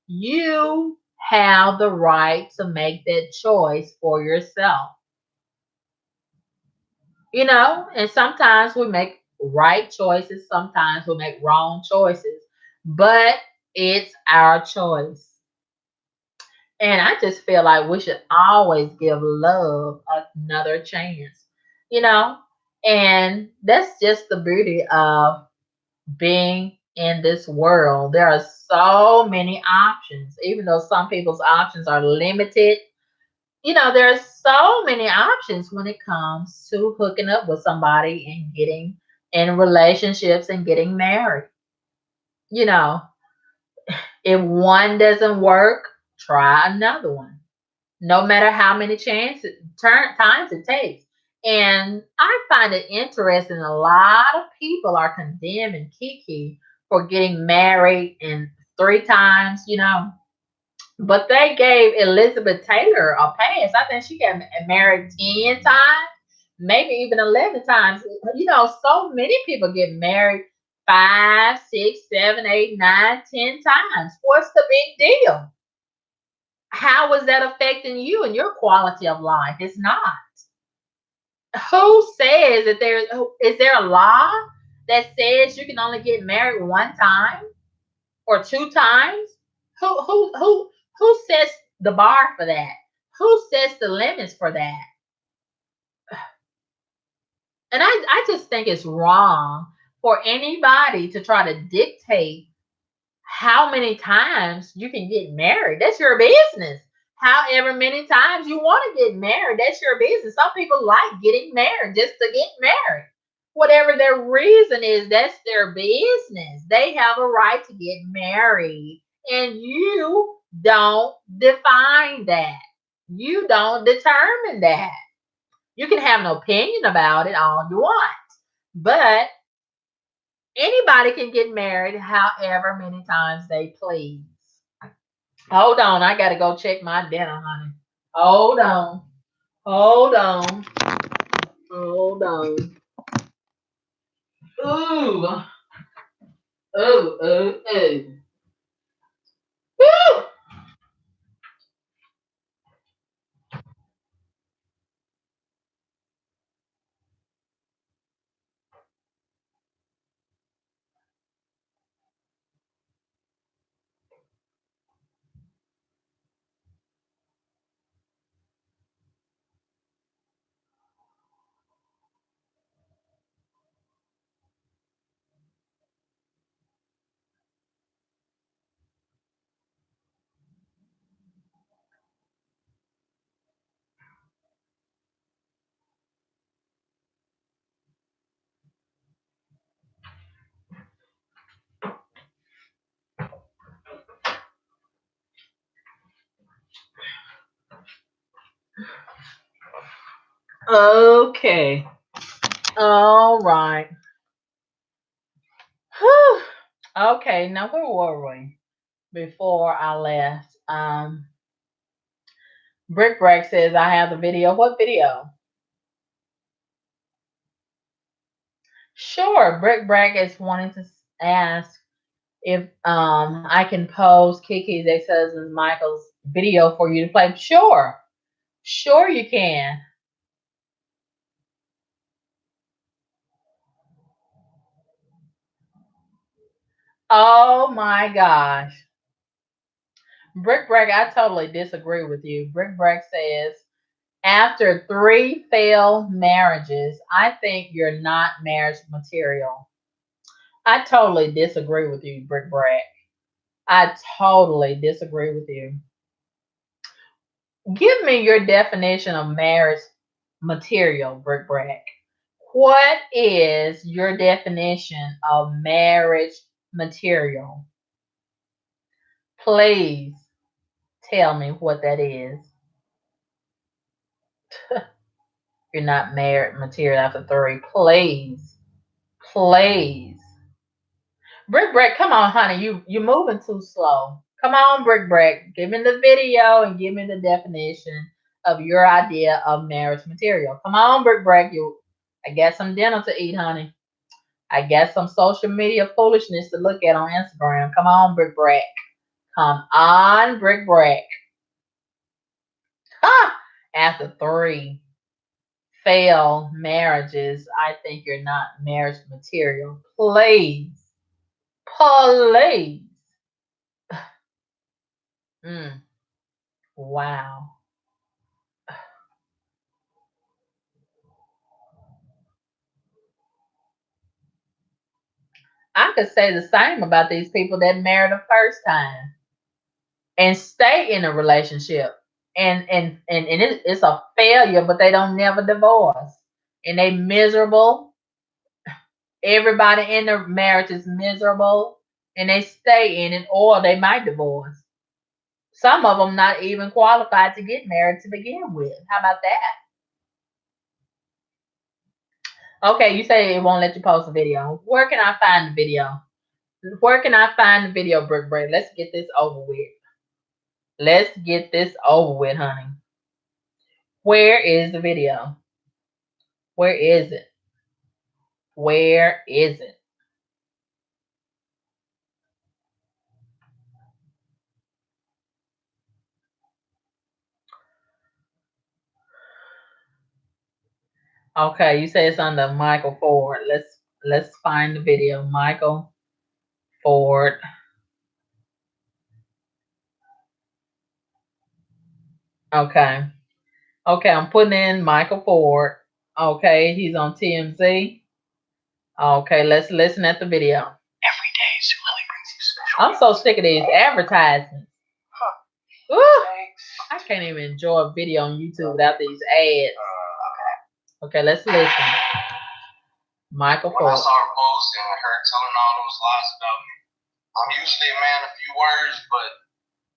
You have the right to make that choice for yourself. And sometimes we make right choices, sometimes we make wrong choices, but it's our choice. And I just feel like we should always give love another chance, you know? And that's just the beauty of being in this world. There are so many options, even though some people's options are limited. There are so many options when it comes to hooking up with somebody and getting in relationships and getting married. You know, if one doesn't work, try another one no matter how many times it takes. And I find it interesting. A lot of people are condemning Kiki for getting married in 3 times, but they gave Elizabeth Taylor a pass. I think she got married 10 times, maybe even 11 times. So many people get married 5, 6, 7, 8, 9, 10 times. What's the big deal? How is that affecting you and your quality of life? It's not. Who says that is there a law that says you can only get married 1 time or 2 times? Who sets the bar for that? Who sets the limits for that? And I just think it's wrong for anybody to try to dictate how many times you can get married. That's your business. However many times you want to get married, that's your business. Some people like getting married just to get married. Whatever their reason is, that's their business. They have a right to get married. And you don't define that. You don't determine that. You can have an opinion about it all you want. But anybody can get married however many times they please. Hold on, I gotta go check my dinner, honey. Hold on. Hold on. Hold on. Ooh. Ooh, ooh, ooh. Woo! Okay. All right. Whew. Okay, now where were we before I left? Brick Break says I have the video. What video? Sure. Brick Break is wanting to ask if I can post Kiki's ex-husband Michael's video for you to play. Sure. Sure you can. Oh my gosh. Brick Break, I totally disagree with you. Brick Break says After 3 failed marriages, I think you're not marriage material. I totally disagree with you, Brick Brack. I totally disagree with you. Give me your definition of marriage material, Brick Brack. What is your definition of marriage material? Please tell me what that is. You're not married material after 3. Please. Please. Brick Break, come on, honey. You're moving too slow. Come on, Brick Break. Give me the video and give me the definition of your idea of marriage material. Come on, Brick Break. I got some dinner to eat, honey. I got some social media foolishness to look at on Instagram. Come on, Brick Break. Come on, Brick Break. Ha! After 3 failed marriages, I think you're not marriage material. Please. Please. Mm, wow. I could say the same about these people that married the first time and stay in a relationship. It's a failure, but they don't never divorce. And they miserable. Everybody in the marriage is miserable and they stay in it or they might divorce. Some of them not even qualified to get married to begin with. How about that? Okay, you say it won't let you post a video. Where can I find the video? Where can I find the video, Brick Break? Let's get this over with. Let's get this over with, honey. Where is the video? Where is it? Where is it? Okay, you say it's under Michael Ford. Let's find the video. Michael Ford. Okay. Okay, I'm putting in Michael Ford. Okay, he's on TMZ. Okay, let's listen at the video. Every day, Zulily brings you special. I'm so sick of these advertisements. Ooh, I can't even enjoy a video on YouTube without these ads. Okay, let's listen. Michael Ford. When I saw her post and her telling all those lies about me, I'm usually a man of few words, but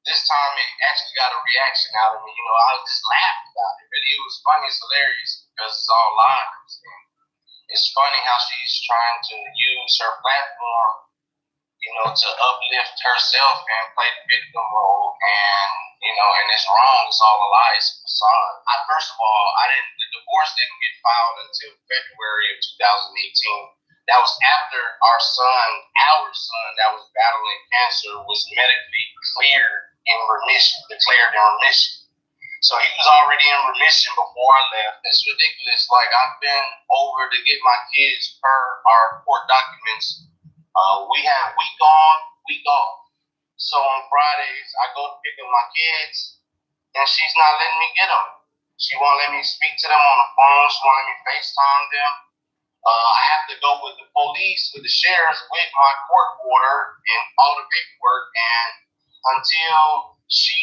this time it actually got a reaction out of me. You know, I just laughed about it. Really, it was funny. It's hilarious because it's all lies. And it's funny how she's trying to use her platform, you know, to uplift herself and play the victim role. And, you know, and it's wrong. It's all a lie. It's a facade. First of all, the divorce didn't get filed until February of 2018. That was after our son that was battling cancer was medically declared in remission. So he was already in remission before I left. It's ridiculous. Like, I've been over to get my kids per our court documents. We have week on, week off. So on Fridays, I go to pick up my kids, and she's not letting me get them. She won't let me speak to them on the phone. She won't let me FaceTime them. I have to go with the police, with the sheriffs, with my court order and all the paperwork. And until she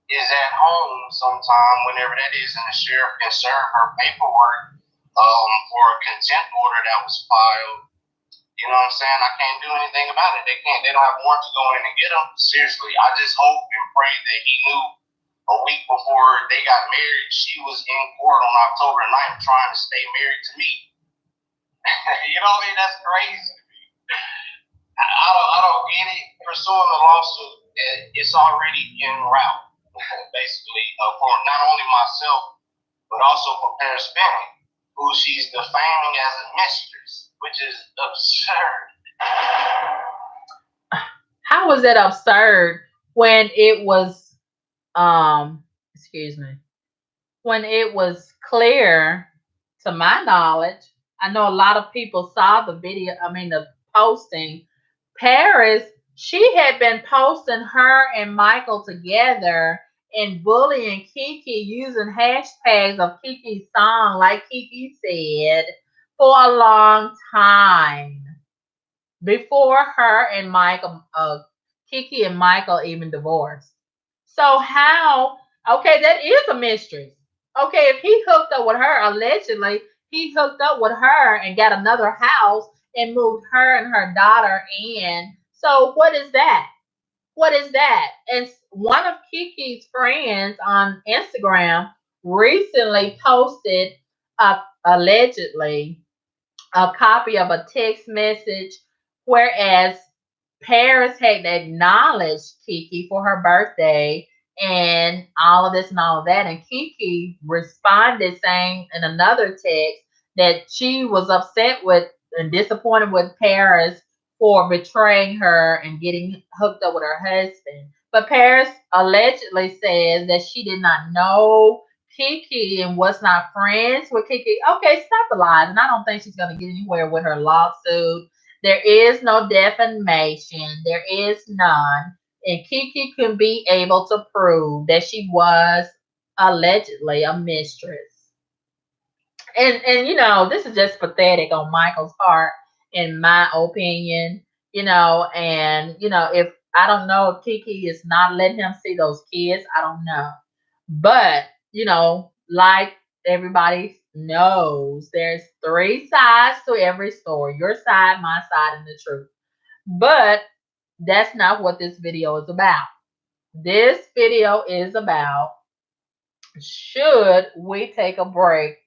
is at home sometime, whenever that is, and the sheriff can serve her paperwork for a contempt order that was filed, you know what I'm saying? I can't do anything about it. They don't have warrant to go in and get them. Seriously, I just hope and pray that he knew a week before they got married, she was in court on October 9th trying to stay married to me. You know what I mean? That's crazy. I don't get it. Pursuing the lawsuit, it's already en route, basically, for not only myself, but also for Paris Benning, who she's defaming as a mistress, which is absurd. How was that absurd when it was, excuse me, when it was clear, to my knowledge, I know a lot of people saw the video, the posting. Paris, she had been posting her and Michael together and bullying Kiki using hashtags of Kiki's song, like Kiki said, for a long time before her and Michael, Kiki and Michael even divorced. So how? Okay, that is a mistress. Okay, if he hooked up with her allegedly, he hooked up with her and got another house and moved her and her daughter in. So what is that? What is that? And one of Kiki's friends on Instagram recently posted, allegedly, a copy of a text message, whereas Paris had acknowledged Kiki for her birthday and all of this and all of that. And Kiki responded saying in another text that she was upset with and disappointed with Paris for betraying her and getting hooked up with her husband. But Paris allegedly says that she did not know Kiki and was not friends with Kiki. Okay, stop the lies. And I don't think she's going to get anywhere with her lawsuit. There is no defamation. There is none. And Kiki can be able to prove that she was allegedly a mistress. And this is just pathetic on Michael's part, in my opinion. And if I don't know if Kiki is not letting him see those kids, I don't know. But, like everybody knows, there's three sides to every story: your side, my side, and the truth. But that's not what this video is about. This video is about, should we take a break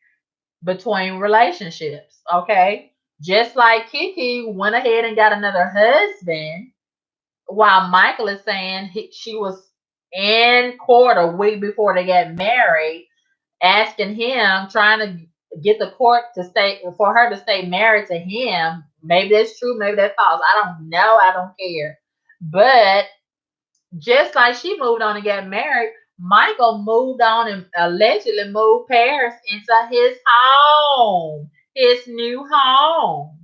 between relationships? Okay. Just like Kiki went ahead and got another husband, while Michael is saying she was in court a week before they got married, asking him, trying to get the court to stay, for her to stay married to him. Maybe that's true, maybe that's false. I don't know. I don't care. But just like she moved on and got married, Michael moved on and allegedly moved Paris into his home, his new home,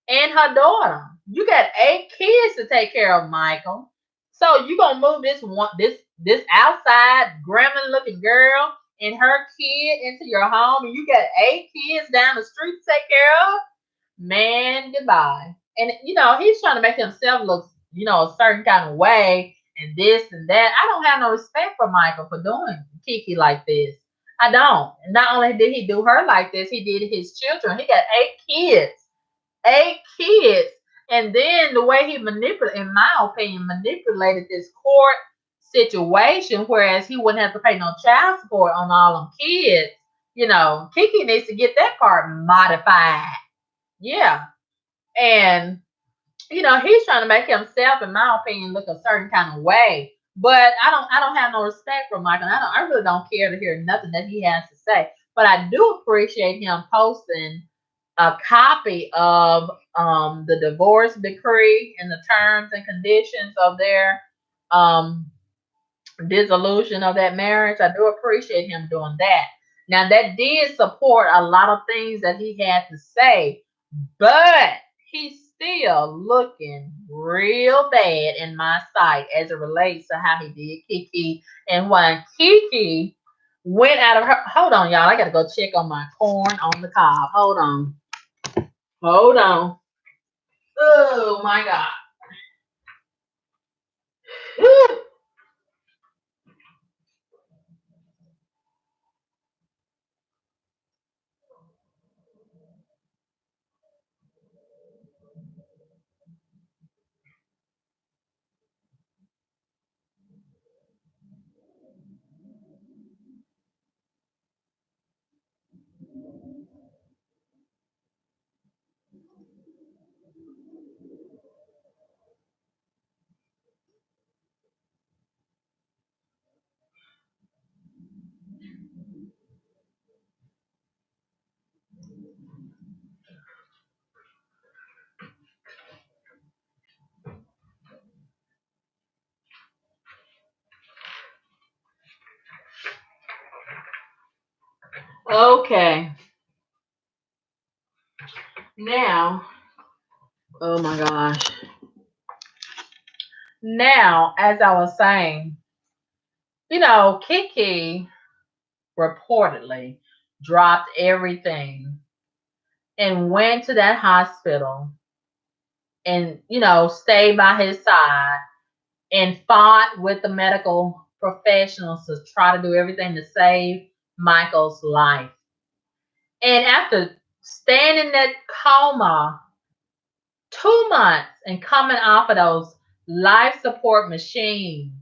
and her daughter. You got 8 kids to take care of, Michael. So you gonna move this outside gremlin looking girl and her kid into your home, and you got 8 kids down the street to take care of? Man, goodbye. And he's trying to make himself look, a certain kind of way and this and that. I don't have no respect for Michael for doing Kiki like this. I don't. Not only did he do her like this, he did his children. He got 8 kids. 8 kids. And then the way he manipulated, in my opinion, manipulated this court situation, whereas he wouldn't have to pay no child support on all them kids. Kiki needs to get that part modified. Yeah. And he's trying to make himself, in my opinion, look a certain kind of way. But I don't have no respect for Michael. I really don't care to hear nothing that he has to say. But I do appreciate him posting a copy of the divorce decree and the terms and conditions of their um dissolution of that marriage. I do appreciate him doing that. Now, that did support a lot of things that he had to say, but he's still looking real bad in my sight as it relates to how he did Kiki. And when Kiki went out of her, hold on, y'all, I gotta go check on my corn on the cob. Hold on. Hold on. Oh my God. Okay. Now, oh my gosh. Now, as I was saying, Kiki reportedly dropped everything and went to that hospital and, stayed by his side and fought with the medical professionals to try to do everything to save Michael's life. And after staying in that coma 2 months and coming off of those life support machines,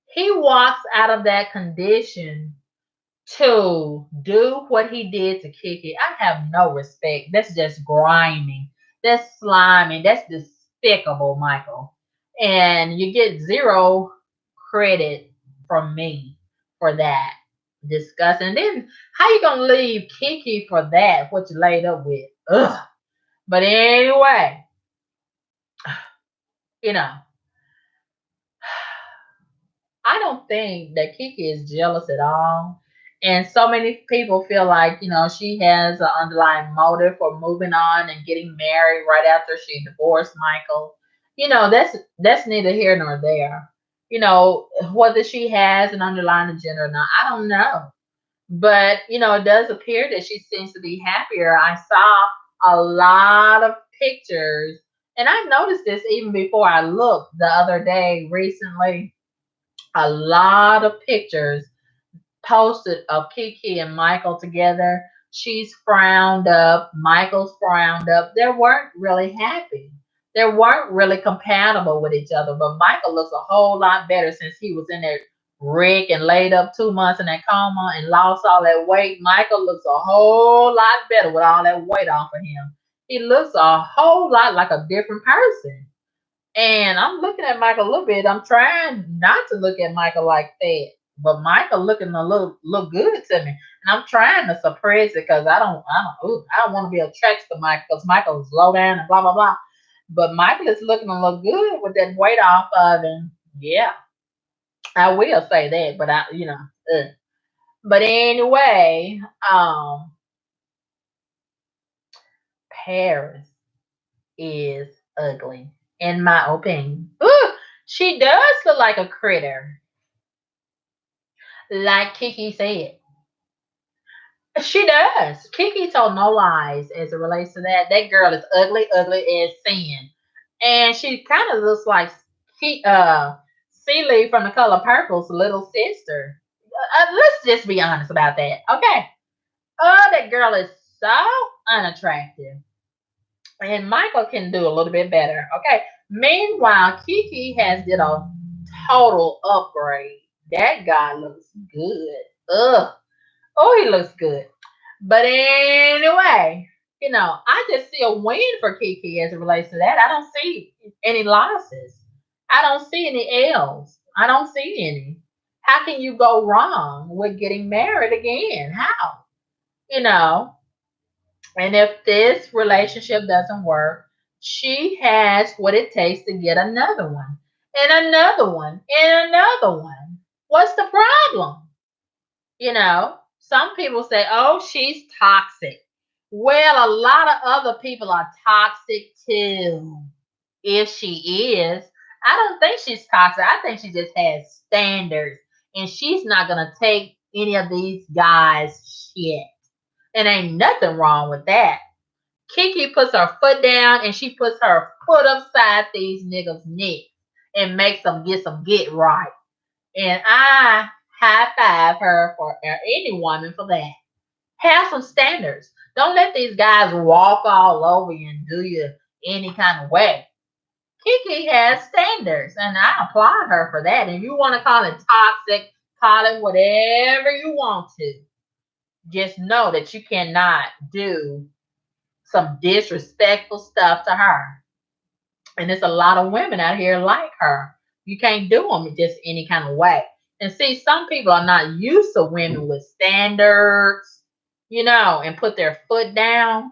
he walks out of that condition to do what he did to Kiki. I have no respect. That's just grimy. That's slimy. That's despicable, Michael. And you get zero credit from me for that. Disgusting. And then how you gonna leave Kiki for that? What you laid up with? Ugh. But anyway, you know, I don't think that Kiki is jealous at all. And so many people feel like, she has an underlying motive for moving on and getting married right after she divorced Michael. That's neither here nor there. Whether she has an underlying agenda or not, I don't know. But, it does appear that she seems to be happier. I saw a lot of pictures, and I noticed this even before I looked the other day recently, a lot of pictures posted of Kiki and Michael together. She's frowned up, Michael's frowned up. They weren't really happy. They weren't really compatible with each other. But Michael looks a whole lot better since he was in that rig and laid up 2 months in that coma and lost all that weight. Michael looks a whole lot better with all that weight off of him. He looks a whole lot like a different person. And I'm looking at Michael a little bit. I'm trying not to look at Michael like that, but Michael looking a little look good to me, and I'm trying to suppress it because I don't want to be attracted to Michael because Michael's low down and blah blah blah. But Michael is looking a little good with that weight off of him. Yeah, I will say that. But But anyway, Paris is ugly in my opinion. Ooh, she does look like a critter. Like Kiki said, she does. Kiki told no lies as it relates to that. That girl is ugly, ugly as sin, and she kind of looks like Celie from The Color Purple's little sister. Let's just be honest about that, okay? Oh, that girl is so unattractive, and Michael can do a little bit better, okay? Meanwhile, Kiki has did a total upgrade. That guy looks good. Ugh. Oh, he looks good. But anyway, I just see a win for Kiki as it relates to that. I don't see any losses. I don't see any L's. I don't see any. How can you go wrong with getting married again? How? You know, and if this relationship doesn't work, she has what it takes to get another one, and another one, and another one. What's the problem? Some people say, oh, she's toxic. Well, a lot of other people are toxic too. If she is, I don't think she's toxic. I think she just has standards and she's not going to take any of these guys' shit. And ain't nothing wrong with that. Kiki puts her foot down and she puts her foot upside these niggas' neck and makes them get right. And I high five her for any woman for that. Have some standards. Don't let these guys walk all over you and do you any kind of way. Kiki has standards, and I applaud her for that. And if you want to call it toxic, call it whatever you want to. Just know that you cannot do some disrespectful stuff to her. And there's a lot of women out here like her. You can't do them just any kind of way. And see, some people are not used to women with standards, and put their foot down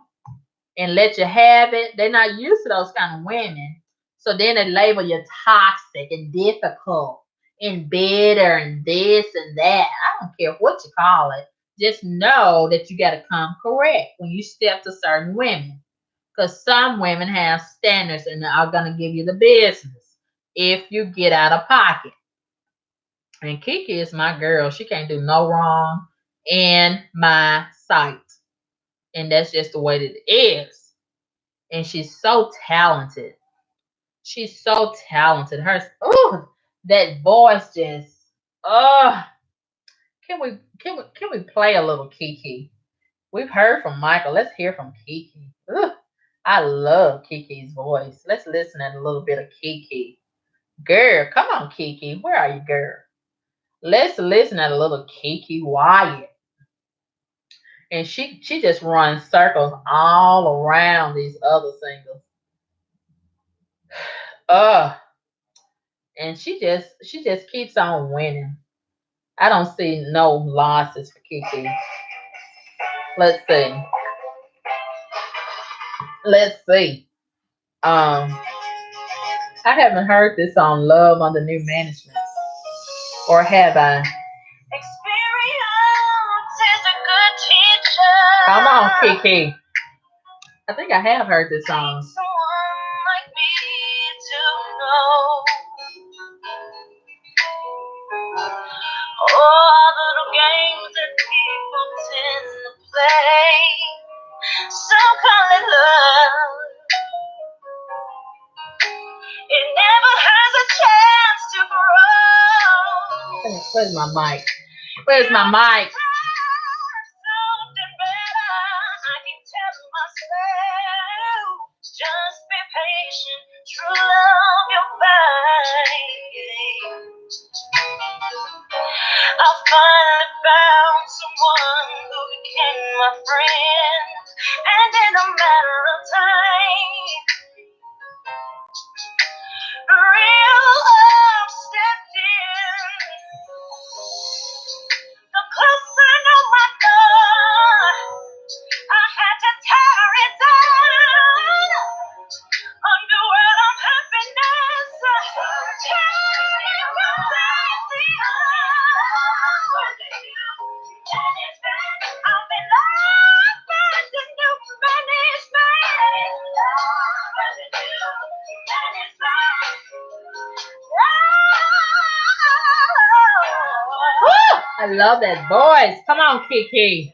and let you have it. They're not used to those kind of women. So then they label you toxic and difficult and bitter and this and that. I don't care what you call it. Just know that you got to come correct when you step to certain women. Because some women have standards and are going to give you the business if you get out of pocket. And Kiki is my girl. She can't do no wrong in my sight. And that's just the way that it is. And she's so talented. She's so talented. That voice just oh can we play a little Kiki? We've heard from Michael. Let's hear from Kiki. Ugh, I love Kiki's voice. Let's listen at a little bit of Kiki. Girl, come on, Kiki. Where are you, girl? Let's listen at a little Kiki Wyatt. And she just runs circles all around these other singles. Uh, and she just keeps on winning. I don't see no losses for Kiki. Let's see. Let's see. Um, I haven't heard this on Love Under New Management, or have I? Experience is a good teacher. Come on, Kiki. I think I have heard this song. Someone like me to know. All little games that people tend to play. Some call it love. It never has a chance to grow. Where's my mic? Where's my mic? Something better. I can tell myself. Just be patient. True love, you'll find. I finally found someone who became my friend, and in a matter of time, real love stepped in. The closer I know my God, I had to tear it down. Underworld of happiness, carry my fancy on. And it's been, I'm in love with the new management. Love with the new management. Woo! I love that voice. Come on, Kiki.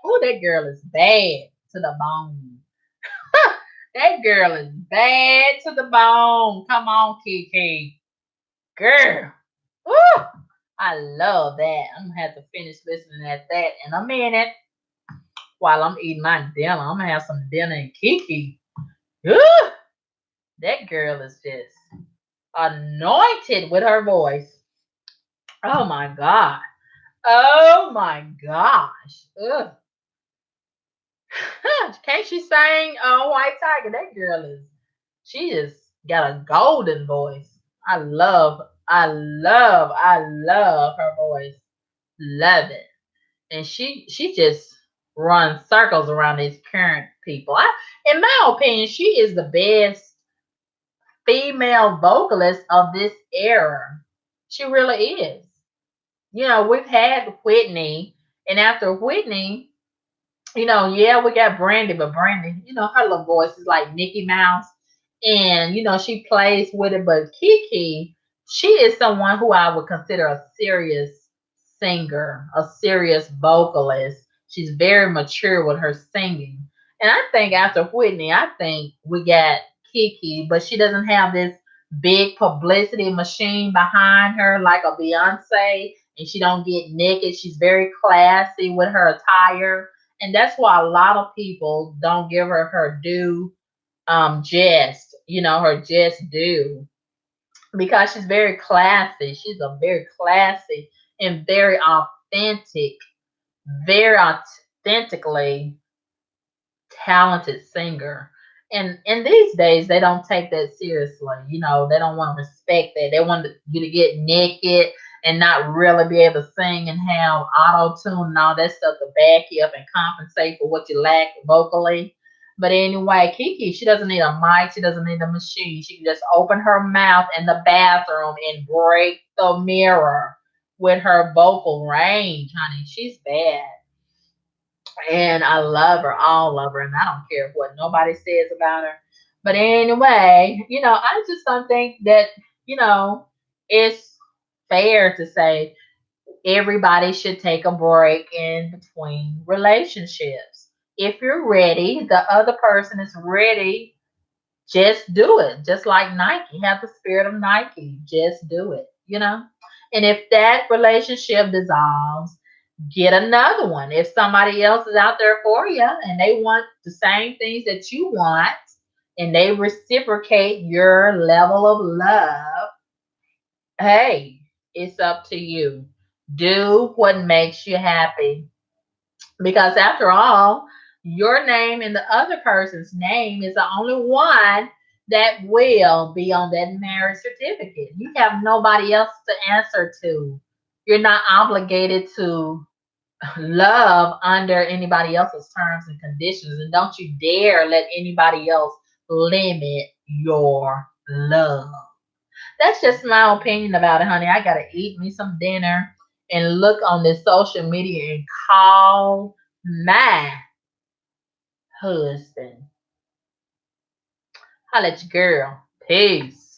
Oh, that girl is bad to the bone. That girl is bad to the bone. Come on, Kiki. Girl. Woo! I love that. I'm gonna have to finish listening at that in a minute while I'm eating my dinner. I'm gonna have some dinner and Kiki. Woo! That girl is just anointed with her voice. Oh my God. Oh my gosh. Ugh. Can't she sing White Tiger? That girl she just got a golden voice. I love her voice. Love it. And she just runs circles around these current people. In my opinion, she is the best female vocalist of this era. She really is. We've had Whitney, and after Whitney, yeah, we got Brandy, but Brandy, her little voice is like Mickey Mouse. And, she plays with it. But Kiki, she is someone who I would consider a serious singer, a serious vocalist. She's very mature with her singing. And I think after Whitney, I think we got Kiki, but she doesn't have this big publicity machine behind her like a Beyonce, and she don't get naked. She's very classy with her attire, and that's why a lot of people don't give her due her just due, because she's very classy. She's a very classy and very authentically talented singer. And these days they don't take that seriously. They don't want to respect that. They want you to get naked and not really be able to sing and have auto tune and all that stuff to back you up and compensate for what you lack vocally. But anyway, Kiki, she doesn't need a mic. She doesn't need a machine. She can just open her mouth in the bathroom and break the mirror with her vocal range, honey. She's bad. And I love her, all love her, and I don't care what nobody says about her. But anyway, I just don't think that, you know, it's fair to say everybody should take a break in between relationships. If you're ready, the other person is ready, just do it. Just like Nike, have the spirit of Nike. Just do it, you know? And if that relationship dissolves, get another one. If somebody else is out there for you and they want the same things that you want and they reciprocate your level of love, hey, it's up to you. Do what makes you happy. Because after all, your name and the other person's name is the only one that will be on that marriage certificate. You have nobody else to answer to. You're not obligated to love under anybody else's terms and conditions. And don't you dare let anybody else limit your love. That's just my opinion about it, honey. I gotta eat me some dinner and look on this social media and call my husband. Holla at your girl. Peace.